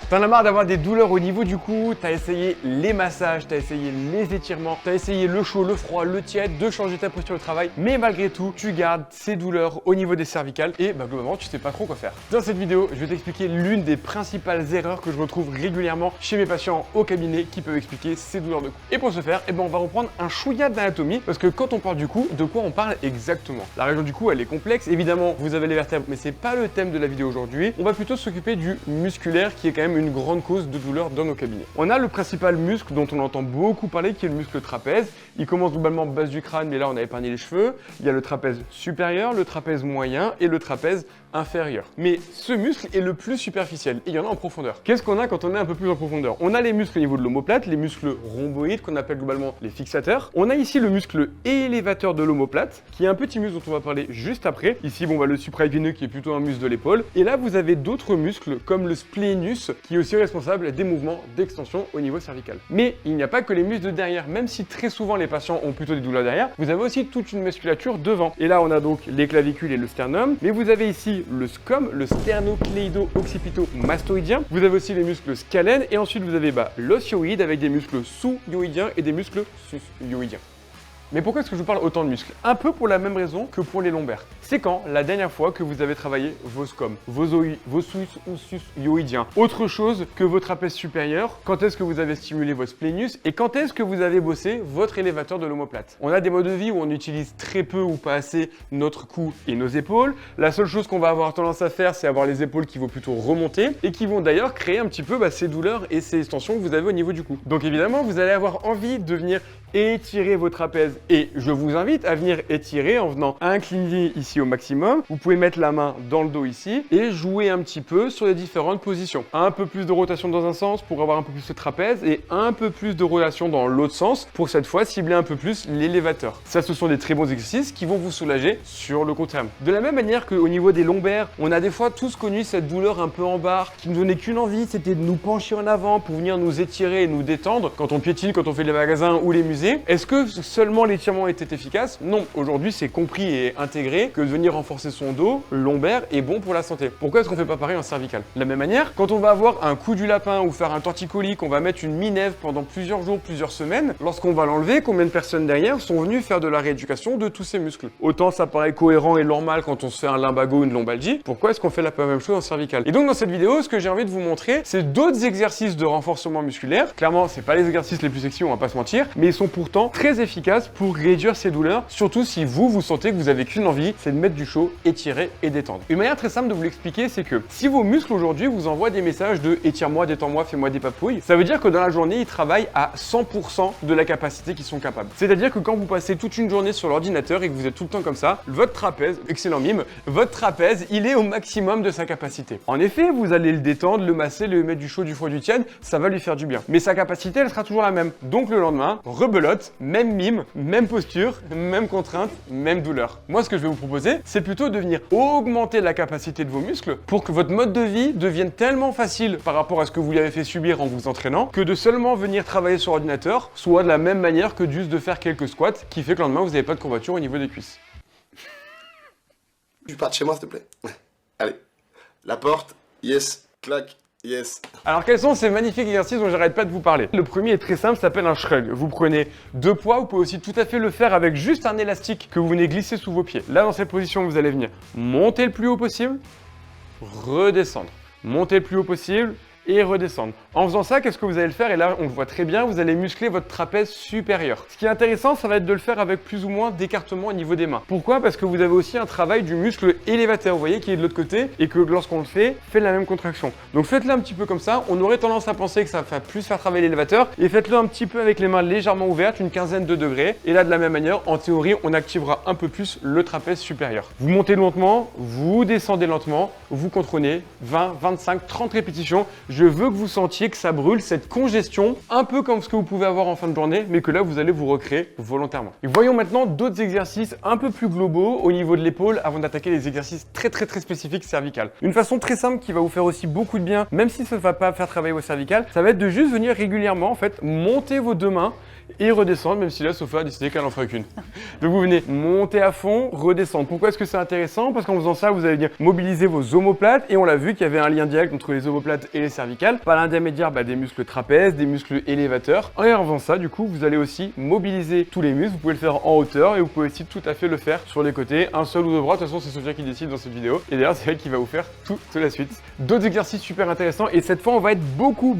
T'en as marre d'avoir des douleurs au niveau du cou, t'as essayé les massages, t'as essayé les étirements, t'as essayé le chaud, le froid, le tiède, de changer ta posture au travail, mais malgré tout, tu gardes ces douleurs au niveau des cervicales et globalement, tu sais pas trop quoi faire. Dans cette vidéo, je vais t'expliquer l'une des principales erreurs que je retrouve régulièrement chez mes patients au cabinet qui peuvent expliquer ces douleurs de cou. Et pour ce faire, on va reprendre un chouïa d'anatomie parce que quand on parle du cou, de quoi on parle exactement? La région du cou, elle est complexe. Évidemment, vous avez les vertèbres, mais c'est pas le thème de la vidéo aujourd'hui. On va plutôt s'occuper du musculaire qui est quand même une grande cause de douleur dans nos cabinets. On a le principal muscle dont on entend beaucoup parler qui est le muscle trapèze. Il commence globalement base du crâne, mais là on a épargné les cheveux. Il y a le trapèze supérieur, le trapèze moyen et le trapèze inférieur. Mais ce muscle est le plus superficiel et il y en a en profondeur. Qu'est-ce qu'on a quand on est un peu plus en profondeur? On a les muscles au niveau de l'omoplate, les muscles rhomboïdes qu'on appelle globalement les fixateurs. On a ici le muscle élévateur de l'omoplate qui est un petit muscle dont on va parler juste après. Ici, le supraépineux qui est plutôt un muscle de l'épaule. Et là, vous avez d'autres muscles comme le splénus qui est aussi responsable des mouvements d'extension au niveau cervical. Mais il n'y a pas que les muscles de derrière, même si très souvent les patients ont plutôt des douleurs derrière, vous avez aussi toute une musculature devant. Et là, on a donc les clavicules et le sternum, mais vous avez ici le SCOM, le sternocléido-occipito-mastoïdien. Vous avez aussi les muscles scalènes et ensuite vous avez l'os hyoïde avec des muscles sous-hyoïdiens et des muscles sus-hyoïdiens. Mais pourquoi est-ce que je vous parle autant de muscles? Un peu pour la même raison que pour les lombaires. C'est quand la dernière fois que vous avez travaillé vos SCOM, vos sus ou sus-hyoïdiens? Autre chose que vos trapèzes supérieurs, quand est-ce que vous avez stimulé votre splénus et quand est-ce que vous avez bossé votre élévateur de l'omoplate? On a des modes de vie où on utilise très peu ou pas assez notre cou et nos épaules. La seule chose qu'on va avoir tendance à faire, c'est avoir les épaules qui vont plutôt remonter et qui vont d'ailleurs créer un petit peu ces douleurs et ces tensions que vous avez au niveau du cou. Donc évidemment, vous allez avoir envie de venir étirer vos trapèzes et je vous invite à venir étirer en venant incliner ici au maximum. Vous pouvez mettre la main dans le dos ici et jouer un petit peu sur les différentes positions. Un peu plus de rotation dans un sens pour avoir un peu plus de trapèze et un peu plus de rotation dans l'autre sens pour cette fois cibler un peu plus l'élévateur. Ça, ce sont des très bons exercices qui vont vous soulager sur le court terme. De la même manière qu'au niveau des lombaires, on a des fois tous connu cette douleur un peu en barre qui ne donnait qu'une envie, c'était de nous pencher en avant pour venir nous étirer et nous détendre quand on piétine, quand on fait les magasins ou les musées. Est-ce que seulement l'étirement était efficace? Non, aujourd'hui c'est compris et intégré que de venir renforcer son dos lombaire est bon pour la santé. Pourquoi est-ce qu'on fait pas pareil en cervical? De la même manière, quand on va avoir un coup du lapin ou faire un torticolis, qu'on va mettre une minève pendant plusieurs jours, plusieurs semaines, lorsqu'on va l'enlever, combien de personnes derrière sont venues faire de la rééducation de tous ces muscles? Autant ça paraît cohérent et normal quand on se fait un lumbago ou une lombalgie, pourquoi est-ce qu'on fait la même chose en cervical? Et donc dans cette vidéo, ce que j'ai envie de vous montrer, c'est d'autres exercices de renforcement musculaire. Clairement, c'est pas les exercices les plus sexy, on va pas se mentir, mais ils sont pourtant très efficaces pour réduire ces douleurs, surtout si vous sentez que vous avez qu'une envie, c'est de mettre du chaud, étirer et détendre. Une manière très simple de vous l'expliquer, c'est que si vos muscles aujourd'hui vous envoient des messages de étire-moi, détends-moi, fais-moi des papouilles, ça veut dire que dans la journée, ils travaillent à 100% de la capacité qu'ils sont capables. C'est-à-dire que quand vous passez toute une journée sur l'ordinateur et que vous êtes tout le temps comme ça, votre trapèze, excellent mime, votre trapèze, il est au maximum de sa capacité. En effet, vous allez le détendre, le masser, le mettre du chaud, du froid, du tiède, ça va lui faire du bien. Mais sa capacité, elle sera toujours la même. Donc le lendemain, rebelote, même mime, même posture, même contrainte, même douleur. Moi, ce que je vais vous proposer, c'est plutôt de venir augmenter la capacité de vos muscles pour que votre mode de vie devienne tellement facile par rapport à ce que vous lui avez fait subir en vous entraînant que de seulement venir travailler sur ordinateur soit de la même manière que juste de faire quelques squats qui fait que le lendemain, vous n'avez pas de courbature au niveau des cuisses. Tu pars de chez moi, s'il te plaît. Allez. La porte, yes, clac. Yes. Alors quels sont ces magnifiques exercices dont j'arrête pas de vous parler? Le premier est très simple, s'appelle un shrug. Vous prenez 2 poids, vous pouvez aussi tout à fait le faire avec juste un élastique que vous venez glisser sous vos pieds. Là dans cette position, vous allez venir monter le plus haut possible, redescendre. Monter le plus haut possible et redescendre. En faisant ça, qu'est-ce que vous allez le faire? Et là, on le voit très bien, vous allez muscler votre trapèze supérieur. Ce qui est intéressant, ça va être de le faire avec plus ou moins d'écartement au niveau des mains. Pourquoi? Parce que vous avez aussi un travail du muscle élévateur, vous voyez, qui est de l'autre côté et que lorsqu'on le fait la même contraction. Donc faites-le un petit peu comme ça. On aurait tendance à penser que ça va plus faire travailler l'élévateur et faites-le un petit peu avec les mains légèrement ouvertes, une quinzaine de degrés. Et là, de la même manière, en théorie, on activera un peu plus le trapèze supérieur. Vous montez lentement, vous descendez lentement, vous contrôlez 20, 25, 30 répétitions. Je veux que vous sentiez que ça brûle, cette congestion, un peu comme ce que vous pouvez avoir en fin de journée, mais que là, vous allez vous recréer volontairement. Et voyons maintenant d'autres exercices un peu plus globaux au niveau de l'épaule avant d'attaquer les exercices très spécifiques cervicales. Une façon très simple qui va vous faire aussi beaucoup de bien, même si ça ne va pas faire travailler vos cervicales, ça va être de juste venir régulièrement, en fait, monter vos 2 mains et redescendre, même si là, Sophia a décidé qu'elle en ferait qu'une. Donc vous venez monter à fond, redescendre. Pourquoi est-ce que c'est intéressant? Parce qu'en faisant ça, vous allez venir mobiliser vos omoplates et on l'a vu qu'il y avait un lien direct entre les omoplates et les cervicales par l'intermédiaire des muscles trapèzes, des muscles élévateurs. Et en faisant ça, du coup, vous allez aussi mobiliser tous les muscles. Vous pouvez le faire en hauteur et vous pouvez aussi tout à fait le faire sur les côtés, un seul ou deux bras. De toute façon, c'est Sophia qui décide dans cette vidéo. Et d'ailleurs, c'est elle qui va vous faire toute la suite. D'autres exercices super intéressants et cette fois, on va être beaucoup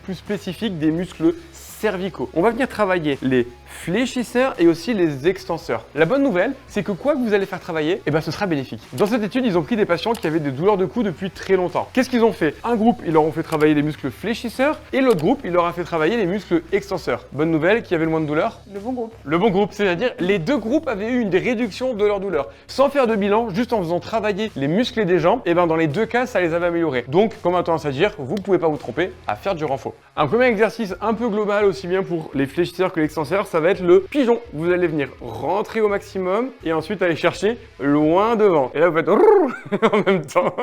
plus spécifique des muscles cervicaux. On va venir travailler les fléchisseurs et aussi les extenseurs. La bonne nouvelle, c'est que quoi que vous allez faire travailler, ce sera bénéfique. Dans cette étude, ils ont pris des patients qui avaient des douleurs de cou depuis très longtemps. Qu'est-ce qu'ils ont fait? Un groupe, ils leur ont fait travailler les muscles fléchisseurs et l'autre groupe, il leur a fait travailler les muscles extenseurs. Bonne nouvelle, qui avait le moins de douleur? Le bon groupe. Le bon groupe, c'est-à-dire les deux groupes avaient eu une réduction de leur douleur. Sans faire de bilan, juste en faisant travailler les muscles des jambes, dans les deux cas, ça les avait améliorés. Donc, comme on a tendance à dire, vous pouvez pas vous tromper à faire du renfort. Un premier exercice un peu global, aussi bien pour les fléchisseurs que l'extenseur, ça va être le pigeon. Vous allez venir rentrer au maximum et ensuite aller chercher loin devant. Et là, vous faites en même temps.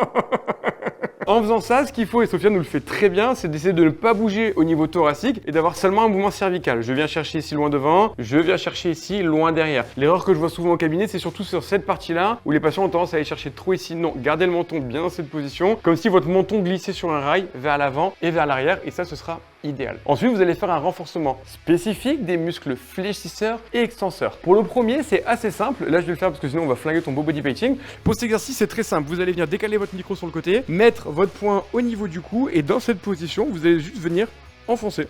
En faisant ça, ce qu'il faut, et Sophia nous le fait très bien, c'est d'essayer de ne pas bouger au niveau thoracique et d'avoir seulement un mouvement cervical. Je viens chercher ici loin devant, je viens chercher ici loin derrière. L'erreur que je vois souvent au cabinet, c'est surtout sur cette partie-là où les patients ont tendance à aller chercher trop ici. Non, gardez le menton bien dans cette position, comme si votre menton glissait sur un rail vers l'avant et vers l'arrière, et ça, ce sera idéal. Ensuite, vous allez faire un renforcement spécifique des muscles fléchisseurs et extenseurs. Pour le premier, c'est assez simple. Là, je vais le faire parce que sinon, on va flinguer ton beau body painting. Pour cet exercice, c'est très simple. Vous allez venir décaler votre micro sur le côté, mettre votre poing au niveau du cou et dans cette position, vous allez juste venir enfoncer.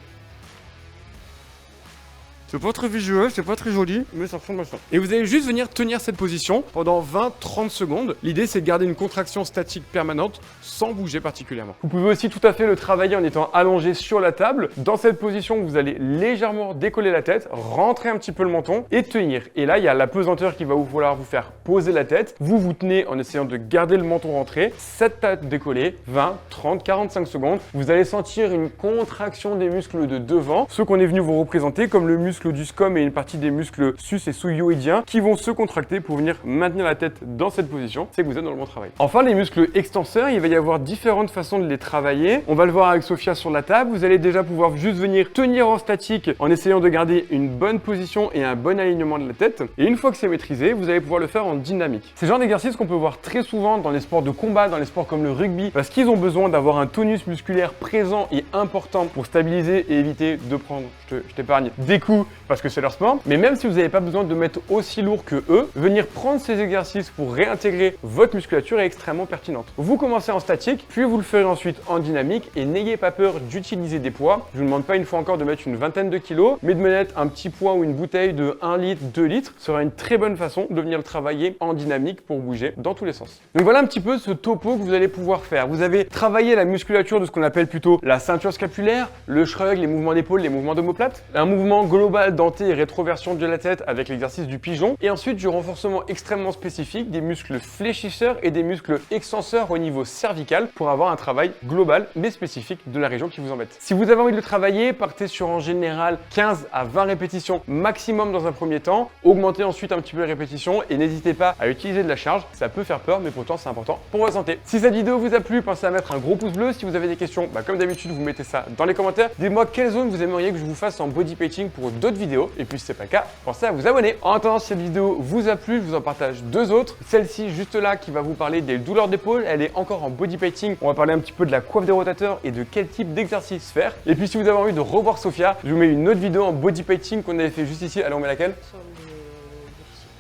C'est pas très visuel, c'est pas très joli, mais ça ressemble à ça. Et vous allez juste venir tenir cette position pendant 20-30 secondes. L'idée, c'est de garder une contraction statique permanente sans bouger particulièrement. Vous pouvez aussi tout à fait le travailler en étant allongé sur la table. Dans cette position, vous allez légèrement décoller la tête, rentrer un petit peu le menton et tenir. Et là, il y a la pesanteur qui va vous falloir vous faire poser la tête. Vous tenez en essayant de garder le menton rentré, cette tête décollée, 20, 30, 45 secondes. Vous allez sentir une contraction des muscles de devant, ceux qu'on est venu vous représenter comme le muscle du scom et une partie des muscles sus et sous-hyoïdiens qui vont se contracter pour venir maintenir la tête dans cette position. C'est que vous êtes dans le bon travail. Enfin, les muscles extenseurs, il va y avoir différentes façons de les travailler. On va le voir avec Sophia sur la table. Vous allez déjà pouvoir juste venir tenir en statique en essayant de garder une bonne position et un bon alignement de la tête. Et une fois que c'est maîtrisé, vous allez pouvoir le faire en dynamique. C'est le genre d'exercice qu'on peut voir très souvent dans les sports de combat, dans les sports comme le rugby, parce qu'ils ont besoin d'avoir un tonus musculaire présent et important pour stabiliser et éviter de prendre, je t'épargne, des coups parce que c'est leur sport. Mais même si vous n'avez pas besoin de mettre aussi lourd que eux, venir prendre ces exercices pour réintégrer votre musculature est extrêmement pertinente. Vous commencez en statique, puis vous le ferez ensuite en dynamique et n'ayez pas peur d'utiliser des poids. Je ne vous demande pas une fois encore de mettre une vingtaine de kilos, mais de mettre un petit poids ou une bouteille de 1 litre, 2 litres sera une très bonne façon de venir le travailler en dynamique pour bouger dans tous les sens. Donc voilà un petit peu ce topo que vous allez pouvoir faire. Vous avez travaillé la musculature de ce qu'on appelle plutôt la ceinture scapulaire, le shrug, les mouvements d'épaule, les mouvements d'omoplate, un mouvement global denté et rétroversion de la tête avec l'exercice du pigeon et ensuite du renforcement extrêmement spécifique des muscles fléchisseurs et des muscles extenseurs au niveau cervical pour avoir un travail global mais spécifique de la région qui vous embête. Si vous avez envie de le travailler, partez sur en général 15 à 20 répétitions maximum dans un premier temps, augmentez ensuite un petit peu les répétitions et n'hésitez pas à utiliser de la charge, ça peut faire peur mais pourtant c'est important pour votre santé. Si cette vidéo vous a plu, pensez à mettre un gros pouce bleu. Si vous avez des questions, comme d'habitude vous mettez ça dans les commentaires. Dites-moi quelle zone vous aimeriez que je vous fasse en body painting pour d'autres vidéos et puis si c'est pas le cas, pensez à vous abonner. En attendant, si cette vidéo vous a plu, je vous en partage deux autres. Celle-ci juste là qui va vous parler des douleurs d'épaule, elle est encore en body painting. On va parler un petit peu de la coiffe des rotateurs et de quel type d'exercice faire. Et puis si vous avez envie de revoir Sophia, je vous mets une autre vidéo en body painting qu'on avait fait juste ici. Allez, on met laquelle?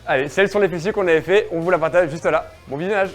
Allez, celle sur les fessiers qu'on avait fait, on vous la partage juste là. Bon visionnage.